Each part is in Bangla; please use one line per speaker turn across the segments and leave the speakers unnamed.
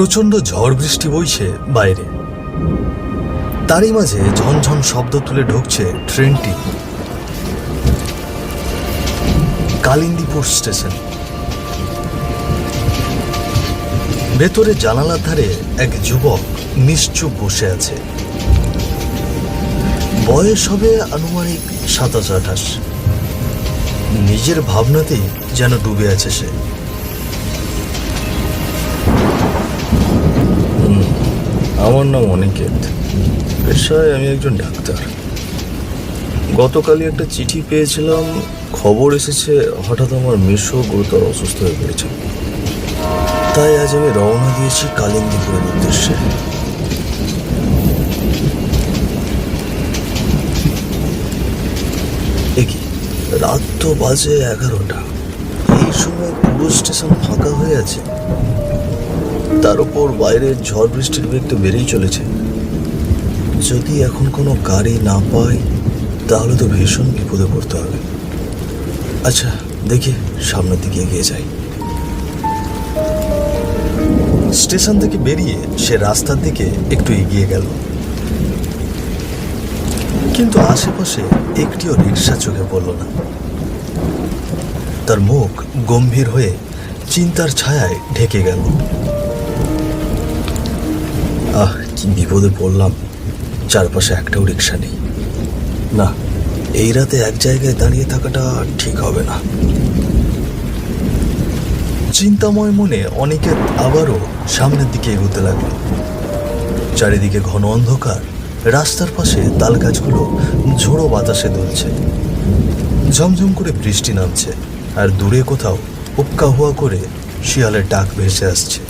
প্রচন্ড ঝড় বৃষ্টি বইছে বাইরে। তারই মাঝে ঝনঝন শব্দ তুলে ঢুকছে ট্রেনটি। কালিন্দীপুর স্টেশন। ভেতরে জানালার ধারে এক যুবক নিশ্চুপ বসে আছে। বয়স হবে আনুমানিক 27-28। নিজের ভাবনাতেই যেন ডুবে আছে সে। আমার নাম অনিকেত, পেশায় আমি একজন ডাক্তার। গতকালই একটা চিঠি পেয়েছিলাম, খবর এসেছে হঠাৎ আমার মেসো গুরুতর অসুস্থ হয়ে পড়েছে। তাই আজ আমি রওনা দিয়েছি কালিন্দীপুরের উদ্দেশ্যে। একই রাত তো বাজে 11টা। এই সময় পুরো স্টেশন ফাঁকা হয়ে আছে। তার উপর বাইরের ঝড় বৃষ্টির বেগ তো বেড়েই চলেছে। যদি এখন কোনো গাড়ি না পাই তাহলে তো ভীষণ বিপদে পড়তে হবে। আচ্ছা দেখি সামনের দিকে এগিয়ে যাই। স্টেশন থেকে বেরিয়ে সে রাস্তার দিকে একটু এগিয়ে গেল, কিন্তু আশেপাশে একটিও রিক্সা চোখে পড়ল না। তার মুখ গম্ভীর হয়ে চিন্তার ছায়ায় ঢেকে গেল। কি বিপদে পড়লাম, চারপাশে একটাও রিক্সা নেই। না, এই রাতে এক জায়গায় দাঁড়িয়ে থাকাটা ঠিক হবে না। চিন্তাময় মনে অনিকেত আবারও সামনের দিকে এগোতে লাগলো। চারিদিকে ঘন অন্ধকার, রাস্তার পাশে তাল গাছগুলো ঝোড়ো বাতাসে দুলছে। ঝমঝম করে বৃষ্টি নামছে, আর দূরে কোথাও উক্কা হুয়া করে শিয়ালের ডাক ভেসে আসছে।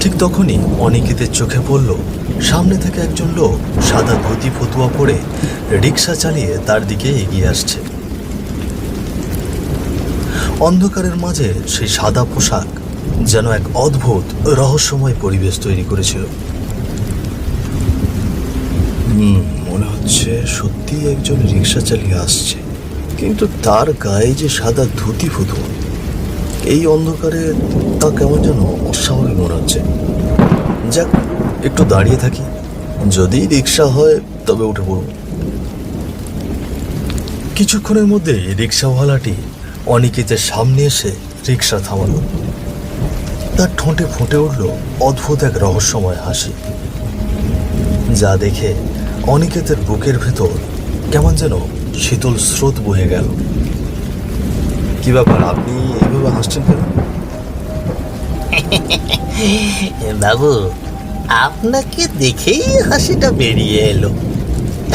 ঠিক তখনই অনিকেতের চোখে পড়ল সামনে থেকে একজন লোক সাদা ধুতি ফতুয়া পরে রিক্সা চালিয়ে তার দিকে এগিয়ে আসছে। অন্ধকারের মাঝে সেই সাদা পোশাক যেন এক অদ্ভুত রহস্যময় পরিবেশ তৈরি করেছিল। মনে হচ্ছে সত্যি একজন রিক্সা চালিয়ে আসছে, কিন্তু তার গায়ে যে সাদা ধুতি ফতুয়া, এই অন্ধকারে তা কেমন যেন অস্বাভাবিক মনে হচ্ছে। যাক, একটু দাঁড়িয়ে থাকি, যদি রিক্সা হয় তবে উঠে পড়ব। কিছুক্ষণের মধ্যেই রিক্সাওয়ালাটি অনিকেতের সামনে এসে রিক্সা থামালো। তার ঠোঁটে ফুটে উঠল অদ্ভুত এক রহস্যময় হাসি, যা দেখে অনিকেতের বুকের ভেতর কেমন যেন শীতল স্রোত বয়ে গেল। কি ব্যাপার, আপনি এইভাবে হাসছেন কেন?
বাবু, আপনাকে দেখেই হাসিটা বেরিয়ে এলো।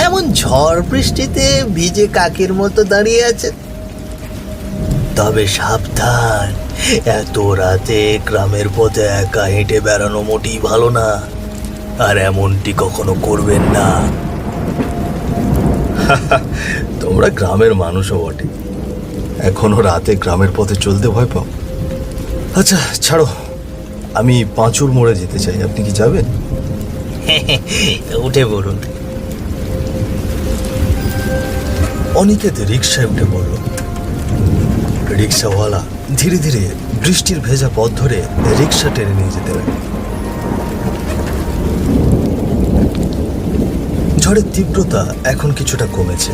এমন ঝড় বৃষ্টিতে ভিজে কাকের মতো দাঁড়িয়ে আছেন। তবে সাবধান, এত রাতে গ্রামের পথে একা হেঁটে বেড়ানো মোটেই ভালো না, আর এমনটি কখনো করবেন না।
তোমরা গ্রামের মানুষও বটে, এখনো রাতে গ্রামের পথে চলতে ভয় পাও? আচ্ছা ছাড়ো, আমি পাঁচুর মোড়ে যেতে চাই, আপনি কি যাবেন?
উঠে পড়ুন।
অনিকেত রিক্সায় উঠে পড়ল। রিক্সাওয়ালা ধীরে ধীরে বৃষ্টির ভেজা পথ ধরে রিক্সা টেনে নিয়ে যেতে লাগল। ঝড়ের তীব্রতা এখন কিছুটা কমেছে,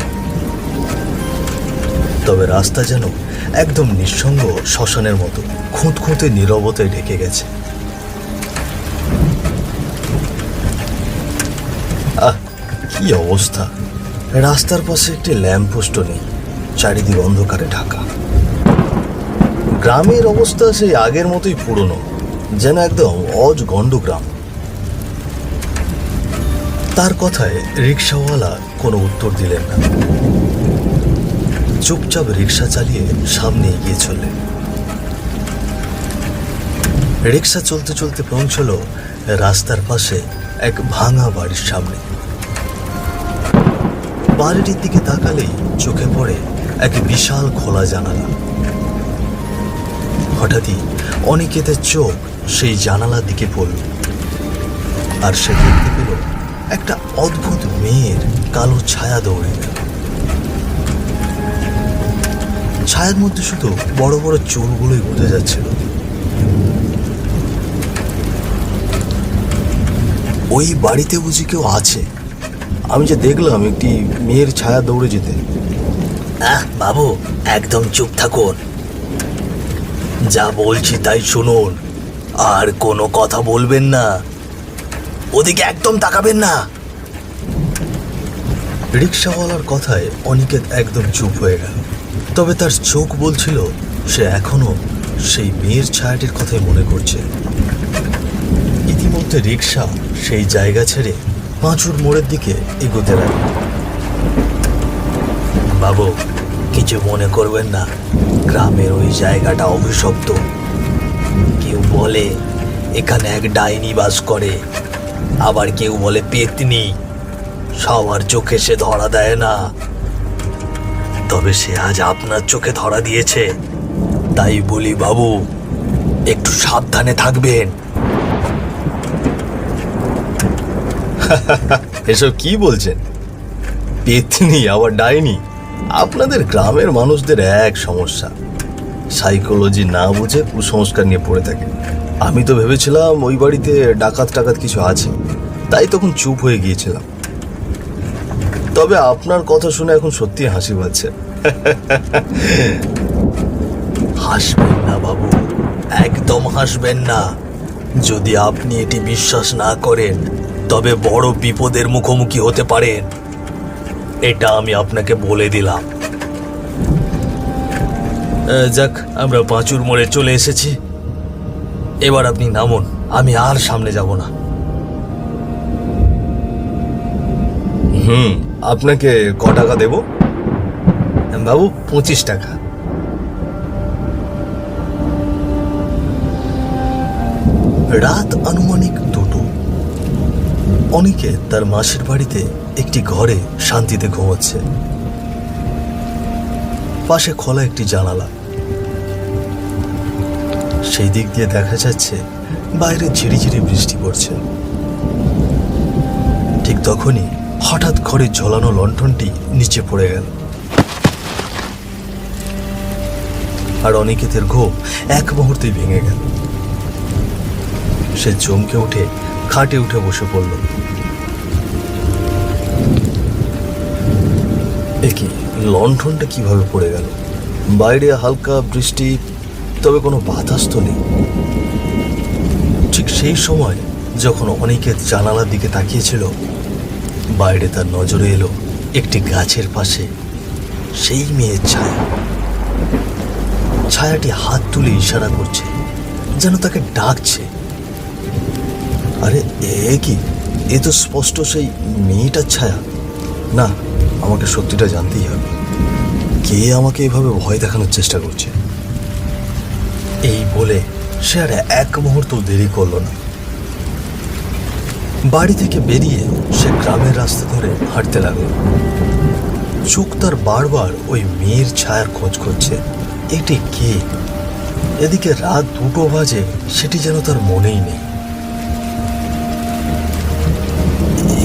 তবে রাস্তা যেন একদম নিঃসঙ্গ শ্মশানের মতো খুঁতখুঁতে নীরবতায় ঢেকে গেছে। কি অবস্থা! রাস্তার পাশে একটি ল্যাম্পপোস্টও নেই, চারিদিক অন্ধকারে ঢাকা। গ্রামের অবস্থা সেই আগের মতোই পুরনো, যেন একদম অজগণ্ড গ্রাম। তার কথায় রিক্সাওয়ালা কোনো উত্তর দিলেন না, চুপচাপ রিক্সা চালিয়ে সামনে এগিয়ে চললেন। রিক্সা চলতে চলতে পৌঁছল রাস্তার পাশে এক ভাঙা বাড়ির সামনে। বাড়িটির দিকে তাকালেই চোখে পড়ে এক বিশাল খোলা জানালা। হঠাৎই অনিকেতের চোখ সেই জানালার দিকে পড়ল, আর সে দেখতে পেল একটা অদ্ভুত মেয়ের কালো ছায়া দৌড়ে গেল। ছায়ার মধ্যে শুধু বড় বড় চুলগুলোই বোঝা যাচ্ছিল। ওই বাড়িতে বুঝি কেউ আছে? আমি যে দেখলাম একটি মেয়ের ছায়া দৌড়ে যেতে।
বাবু, একদম চুপ থাকুন। যা বলছি তাই শুনুন, আর কোনো কথা বলবেন না, ওদিকে একদম তাকাবেন না।
রিক্সাওয়ালার কথায় অনিকেত একদম চুপ হয়ে গেল। তবে তার চোখ বলছিল সে এখনো সেই মেয়ের ছায়াটির কথাই মনে করছে। ইতিমধ্যে রিক্সা সেই জায়গা ছেড়ে পাঁচুর মোড়ের দিকে এগোতে লাগল।
বাবু, কিছু মনে করবেন না, গ্রামের ওই জায়গাটা অভিশপ্ত। কেউ বলে এখানে এক ডাইনি বাস করে, আবার কেউ বলে পেতনি। সবার চোখে সে ধরা দেয় না, তবে সে আজ আপনার চোখে ধরা দিয়েছে। তাই বলি বাবু, একটু সাবধানে থাকবেন।
এসব কি বলছেন? পেতনি আবার ডাইনি? আপনাদের গ্রামের মানুষদের এক সমস্যা, সাইকোলজি না বুঝে কুসংস্কার নিয়ে পড়ে থাকে। আমি তো ভেবেছিলাম ওই বাড়িতে ডাকাত টাকাত কিছু আছে, তাই তখন চুপ হয়ে গিয়েছিলাম। তবে আপনার কথা শুনে এখন সত্যি হাসি পাচ্ছে।
হাসবেন না বাবু, একদম হাসবেন না। যদি আপনি এটি বিশ্বাস না করেন তবে বড় বিপদের মুখোমুখি হতে পারেন, এটা আমি আপনাকে বলে দিলাম। যাক, আমরা পাঁচুর মোড়ে চলে এসেছি, এবার আপনি নামুন, আমি আর সামনে যাব না।
আপনাকে ক টাকা দেব?
বাবু, 25 টাকা।
রাত আনুমানিক 2টো। অনিকে তার মাসির বাড়িতে একটি ঘরে শান্তিতে ঘুমোচ্ছে। পাশে খোলা একটি জানালা, সেই দিক দিয়ে দেখা যাচ্ছে বাইরে ঝিরিঝিরি বৃষ্টি পড়ছে। ঠিক তখনই হঠাৎ ঘরে ঝোলানো লণ্ঠনটি নিচে পড়ে গেল, আর অনিকেতের ঘুম এক মুহূর্তেই ভেঙে গেল। সে চমকে উঠে খাটে উঠে বসে পড়ল। একি, লণ্ঠনটা কিভাবে পড়ে গেল? বাইরে হালকা বৃষ্টি, তবে কোনো বাতাস তো নেই। ঠিক সেই সময় যখন অনিকেত জানালার দিকে তাকিয়েছিল, বাইরে তার নজরে এলো একটি গাছের পাশে সেই মেয়ের ছায়া। ছায়াটি হাত তুলে ইশারা করছে, যেন তাকে ডাকছে। আরে এ কি? এ তো স্পষ্ট সেই মেয়েটার ছায়া। না, আমাকে সত্যিটা জানতেই হবে। কে আমাকে এভাবে ভয় দেখানোর চেষ্টা করছে? এই বলে সে আর এক মুহূর্ত দেরি করল না। বাড়ি থেকে বেরিয়ে সে গ্রামের রাস্তা ধরে হাঁটতে লাগলো। চোখ তার বারবার ওই মেয়ের ছায়ার খোঁজ করছে। এটি কে? এদিকে রাত 2টো বাজে, সেটি যেন তার মনেই নেই।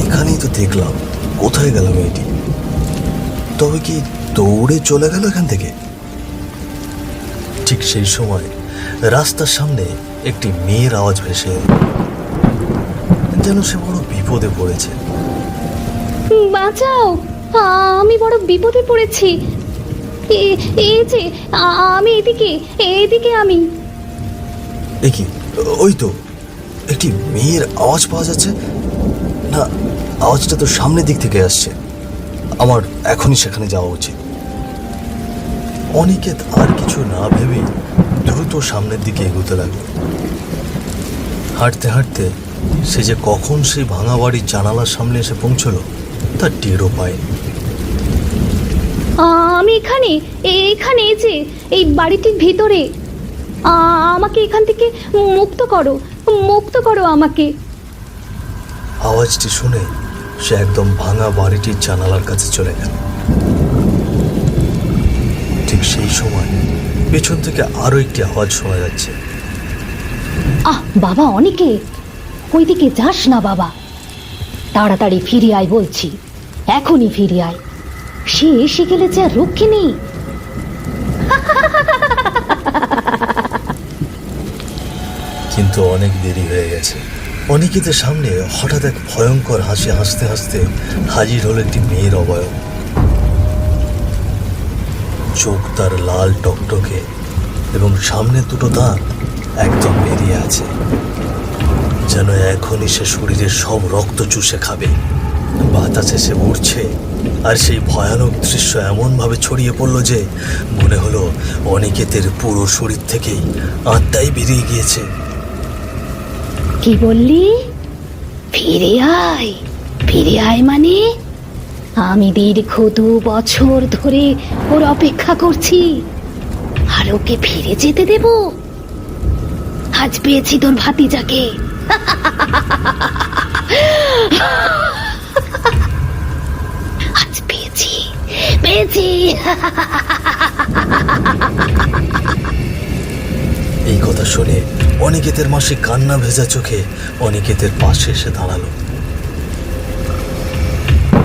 এখানেই তো দেখলাম, কোথায় গেল মেয়েটি? তবে কি দৌড়ে চলে গেল এখান থেকে? ঠিক সেই সময় রাস্তার সামনে একটি মেয়ের আওয়াজ ভেসে এলো, যেন সে বড় বিপদে পড়েছে।
বাঁচাও, আমি বড় বিপদে পড়েছি। এই যে আমি এদিকে আমি।
এ কি? ওই তো একটি মেয়ের আওয়াজ পাওয়া যাচ্ছে। না, আওয়াজটা তো সামনের দিক থেকে আসছে। আমার এখনই সেখানে যাওয়া উচিত। অনিকেত আর কিছু না ভেবেই দ্রুত সামনের দিকে এগোতে লাগলো। হাঁটতে হাঁটতে সে যে কখন সেই ভাঙা বাড়ির জানালার সামনে এসে পৌঁছলো তার টেরও পায়নি।
আমি এখানে, এই যে এই বাড়িটির ভিতরে। আমাকে এখান থেকে মুক্ত করো আমাকে।
আওয়াজটি শুনে সে একদম ভাঙা বাড়িটির জানালার কাছে চলে গেল। ঠিক সেই সময় পেছন থেকে আরো একটি আওয়াজ শোনা যাচ্ছে।
বাবা অনিকে, ওইদিকে যাস না বাবা, তাড়াতাড়ি ফিরে আয় বলছি, এখনই ফিরে আয়। সে এসে গেলে যে আর রক্ষে নেই।
কিন্তু অনেক দেরি হয়ে গেছে। অনিকেতের সামনে হঠাৎ এক ভয়ঙ্কর হাসি হাসতে হাসতে হাজির হলো একটি মেয়ের অবয়ব। চোখ তার লাল টকটকে এবং সামনে দুটো দাঁত একদম বেরিয়ে আছে, যেন এখনই সে শরীরের সব রক্ত চুষে খাবে। বাতাসে সে উঠছে, আর সেই ভয়ানক দৃশ্য এমনভাবে ছড়িয়ে পড়ল যে মনে হলো অনিকেতের পুরো শরীর থেকেই আত্মাই বেরিয়ে গিয়েছে।
কি বললি? ফিরে আয়? ফিরে আয় মানে? আমি দীর্ঘ 2 বছর ধরে ওর অপেক্ষা করছি, আর ওকে ফিরে যেতে দেব? আজ পেয়েছি তোর ভাতিজাকে। আজ পেয়েছি, পেয়েছি।
এই কথা শুনে অনিকেতের মাসি কান্না ভেজা চোখে অনিকেতের পাশে এসে দাঁড়ালো।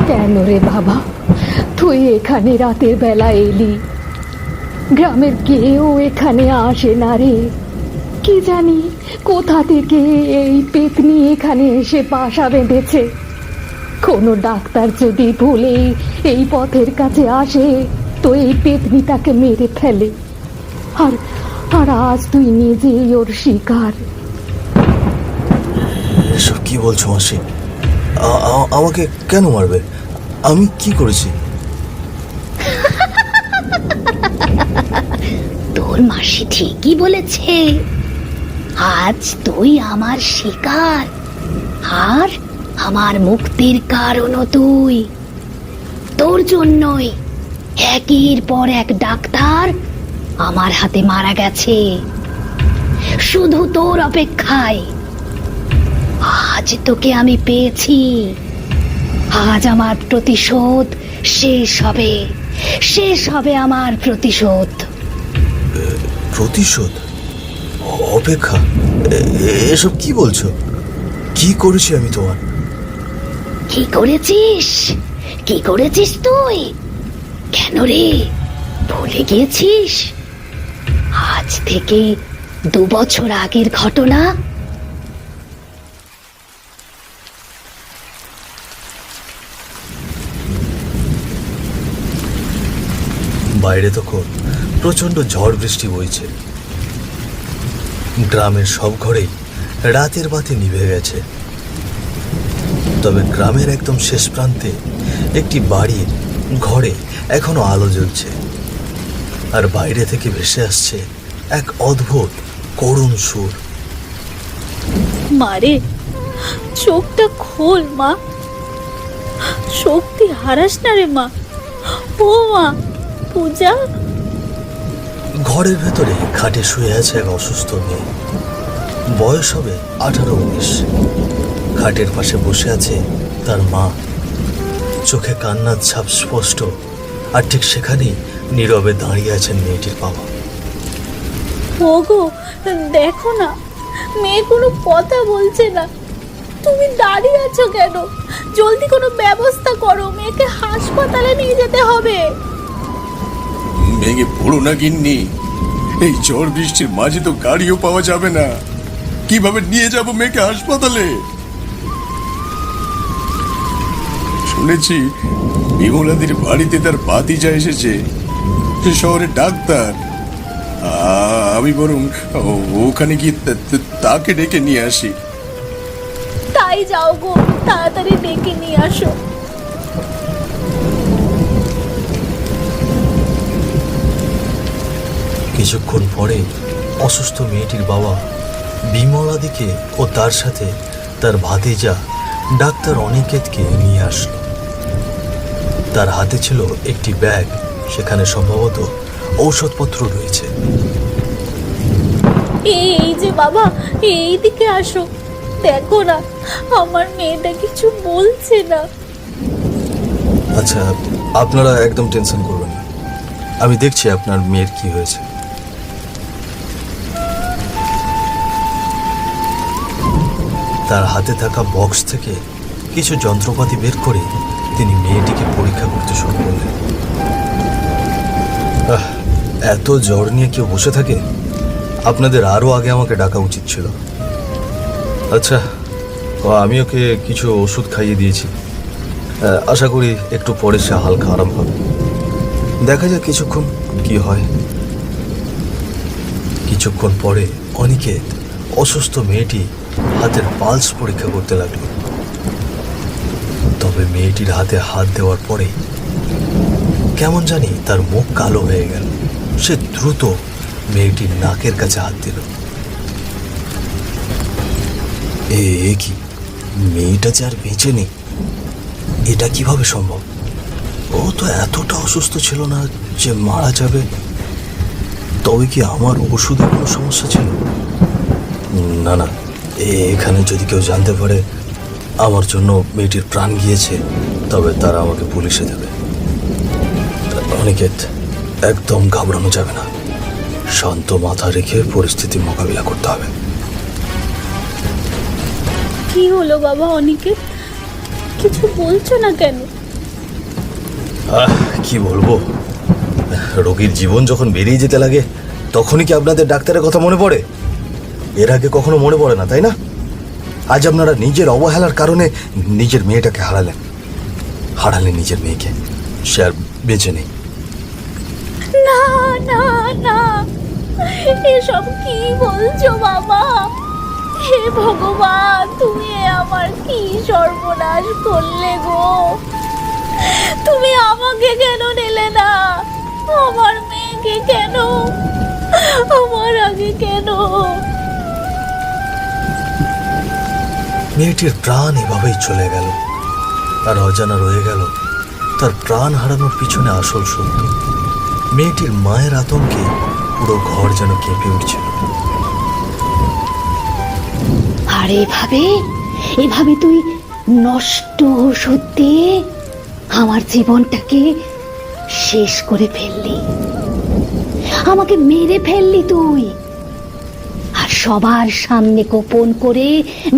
কেন রে বাবা, তুই এখানে রাতের বেলা এলি? গ্রামের কেউ এখানে আসে না রে। কি জানি কোথা থেকে এই পেতনি এখানে এসে বাসা বেঁধেছে। কোনো ডাক্তার যদি ভুলেই এই পথের কাছে আসে তো এই পেতনি তাকে মেরে ফেলে। আর আর আজ তুই নিজেই ওর শিকার।
এসব কি বলছো মাসি? আমাকে কেন মারবে? আমি কি করেছি?
তোর মাসি ঠিকই বলেছে, আজ তুই আমার শিকার, আর আমার মুক্তির কারণও তুই। তোর জন্যই একের পর এক ডাক্তার আমার হাতে মারা গেছে, শুধু তোর অপেক্ষায়। আজ তোকে আমি পেয়েছি, আজ আমার প্রতিশোধ শেষ হবে, শেষ হবে আমার প্রতিশোধ।
প্রতিশোধ? অপেক্ষা? এসব কি বলছো? কি করেছি আমি তোমার?
কি করেছিস? কি করেছিস তুই? কেন রে, ভুলে গিয়েছিস? আজ থেকে 2 বছর আগের ঘটনা।
বাইরে তখন প্রচন্ড ঝড় বৃষ্টি বইছে। গ্রামের সব ঘরেই রাতের বাতি নিভে গেছে, তবে গ্রামের একদম শেষ প্রান্তে একটি বাড়ির ঘরে এখনো আলো জ্বলছে, আর বাইরে থেকে ভেসে আসছে এক অদ্ভুত করুণ সুর।
মারে, চোখটা খোল মা, শক্তি হারাস না রে মা। ও মা পূজা।
ঘরের ভেতরে খাটে শুয়ে আছে এক অসুস্থ মেয়ে, বয়স হবে 18-19। খাটের পাশে বসে আছে তার মা, চোখে কান্নার ছাপ স্পষ্ট, আর ঠিক সেখানেই নীরবে দাঁড়িয়ে আছেন মেয়েটির বাবা।
ওগো দেখো না, মেয়ে কোনো কথা বলছে না, তুমি দাঁড়িয়ে আছো কেন? জলদি কোনো ব্যবস্থা করো, মেয়েকে হাসপাতালে নিয়ে যেতে হবে।
ভেঙে পড়ো না গিন্নি, এই ঝড় বৃষ্টির মাঝে তো গাড়িও পাওয়া যাবে না। কিভাবে নিয়ে যাব মেয়েকে হাসপাতালে? শুনেছি বিমলাদির বাড়িতে তার ভাতিজা এসেছে, সে শহরে ডাক্তার। আমি বরং ওখানে গিয়ে তাকে ডেকে নিয়ে আসি।
তাই যাও গো, তাড়াতাড়ি ডেকে নিয়ে আসো।
কিছুক্ষণ পরে অসুস্থ মেয়েটির বাবা বিমলাদিকে ও তার সাথে তার ভাতিজা ডাক্তার অনিকেতকে নিয়ে আসলো। তার হাতে ছিল একটি ব্যাগ, সেখানে সম্ভবত ঔষধপত্র রয়েছে।
এই যে বাবা, এই দিকে আসো, দেখো না আমার মেয়েটা কিছু বলছে না।
আচ্ছা, আপনারা একদম টেনশন করবেন না, আমি দেখছি আপনার মেয়ের কি হয়েছে। তার হাতে থাকা বক্স থেকে কিছু যন্ত্রপাতি বের করে তিনি মেয়েটিকে পরীক্ষা করতে শুরু করলেন। এত জ্বর নিয়ে কেউ বসে থাকে? আপনাদের আরও আগে আমাকে ডাকা উচিত ছিল। আচ্ছা, আমি ওকে কিছু ওষুধ খাইয়ে দিয়েছি। আশা করি একটু পরে সে হালকা আরাম হবে। দেখা যাক কিছুক্ষণ কি হয়। কিছুক্ষণ পরে অনিকেত অসুস্থ মেয়েটি হাতের পালস পরীক্ষা করতে লাগলো। তবে মেয়েটির হাতে হাত দেওয়ার পরে কেমন জানি তার মুখ কালো হয়ে গেল। সে দ্রুত মেয়েটির নাকের কাছে হাত দিল। এ কি, মেয়েটা যে আর বেঁচে নেই, এটা কিভাবে সম্ভব? ও তো এতটা অসুস্থ ছিল না যে মারা যাবে। তবে কি আমার ওষুধে কোনো সমস্যা ছিল? না না, এখানে যদি কেউ জানতে পারে আমার জন্য মেয়েটির প্রাণ গিয়েছে, তবে তারা আমাকে পুলিশে দেবে। অনিকেত, একদম ঘাবড়ানো যাবে না। শান্ত মাথা রেখে পরিস্থিতি মোকাবিলা করতে হবে।
কি হলো বাবা অনিকেত, কিছু বলছো না কেন?
কি বলবো, রোগীর জীবন যখন বেরিয়ে যেতে লাগে তখনই কি আপনাদের ডাক্তারের কথা মনে পড়ে? এর আগে কখনো মনে পড়ে না, তাই না? আজ আপনারা নিজের অবহেলার কারণে নিজের মেয়েটাকে হারালেন নিজের মেয়েকে। সে আর বেঁচে নেই।
না না না, এসব কি বলছো বাবা? হে ভগবান, তুমি আমার কি সর্বনাশ করলে গো! তুমি আমাকে কেন নিলে না? আমার মেয়েকে কেন? আমার আগে কেন?
মেয়েটির প্রাণ এভাবেই চলে গেল, আর অজানা রয়ে গেল তার প্রাণ হারানোর পিছনে আসল সত্য। মেয়েটির মায়ের আতঙ্কে পুরো ঘর যেন কেঁপে উঠছিল।
আর এভাবে তুই নষ্ট ওষুধ দিয়ে আমার জীবনটাকে শেষ করে ফেললি, আমাকে মেরে ফেললি তুই। আর সবার সামনে গোপন করে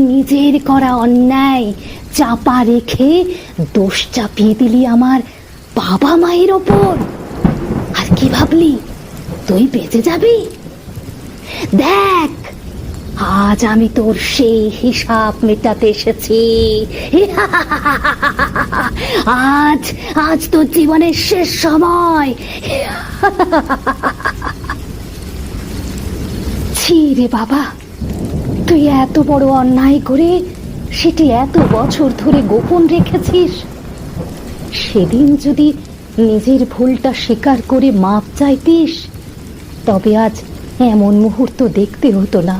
নিজের করা অন্যায় চাপা রেখে দোষ চাপিয়ে দিলি আমার বাবা মায়ের ওপর। আর কি ভাবলি তুই বেঁচে যাবি? দেখ, আজ আমি তোর সেই হিসাব মেটাতে এসেছি। আজ তোর জীবনের শেষ সময়। ছি রে বাবা, তুই এত বড় অন্যায় করে সেটি এত বছর ধরে গোপন রেখেছিস। সেদিন যদি নিজের ভুলটা স্বীকার করে মাপ চাইতিস, তবে আজ এমন মুহূর্ত দেখতে হতো না।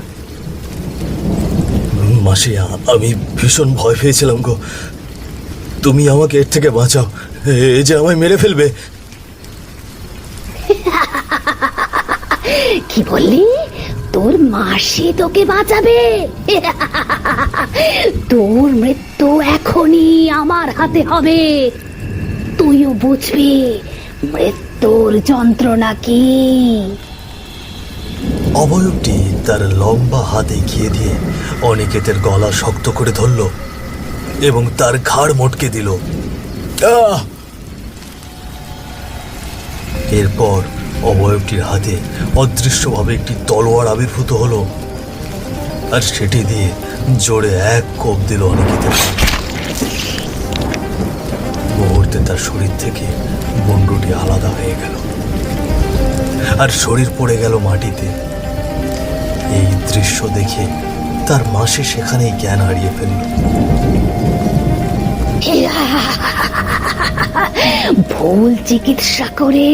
মাসি, আমি ভীষণ ভয় পেয়েছিলাম গো। তুমি আমাকে এর থেকে বাঁচাও, এই যে আমায় মেরে ফেলবে।
কি বললি? তোর মাসি তোকে বাঁচাবে? তোর মৃত্যু এখনই আমার হাতে হবে। তুইও বুঝবি মৃত্যুর যন্ত্রণা কি।
অবয়বটি তার লম্বা হাত এগিয়ে দিয়ে অনিকেতের গলা শক্ত করে ধরল এবং তার ঘাড় মটকে দিল। এরপর অবয়বটির হাতে অদৃশ্যভাবে একটি তলোয়ার আবির্ভূত হলো, আর সেটি দিয়ে জোরে এক কোপ দিল অনিকেতের। মুহূর্তে তার শরীর থেকে মুন্ডুটি আলাদা হয়ে গেল, আর শরীর পড়ে গেল মাটিতে। এই দৃশ্য দেখে তার মাসি সেখানেই জ্ঞান হারিয়ে ফেলল।
ভুল চিকিৎসা করে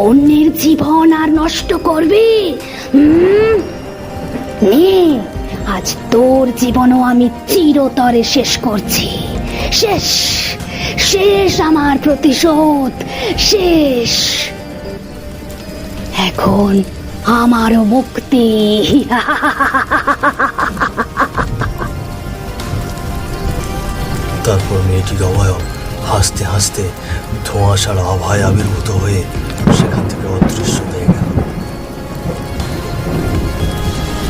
অন্যের জীবন আর নষ্ট করবি? নে, আজ তোর জীবনও আমি চিরতরে শেষ করছি। শেষ শেষ আমার প্রতিশোধ শেষ। এখন আমারও মুক্তি।
তারপর মেয়েটির অবয়ব হাসতে হাসতে ধোঁয়াশার আভায় আবির্ভূত হয়ে সেখান থেকে অদৃশ্য হয়ে গেল।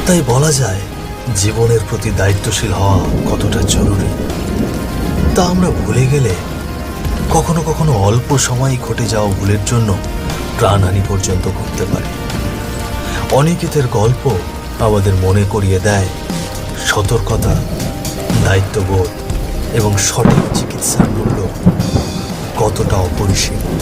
তাই বলা যায় জীবনের প্রতি দায়িত্বশীল হওয়া কতটা জরুরি তা আমরা ভুলে গেলে কখনো কখনো অল্প সময় ঘটে যাওয়া ভুলের জন্য প্রাণহানি পর্যন্ত ঘটতে পারে। অনিকেতের গল্প আমাদের মনে করিয়ে দেয় সতর্কতা, দায়িত্ববোধ এবং সঠিক চিকিৎসার মূল্য কতটা অপরিসীম।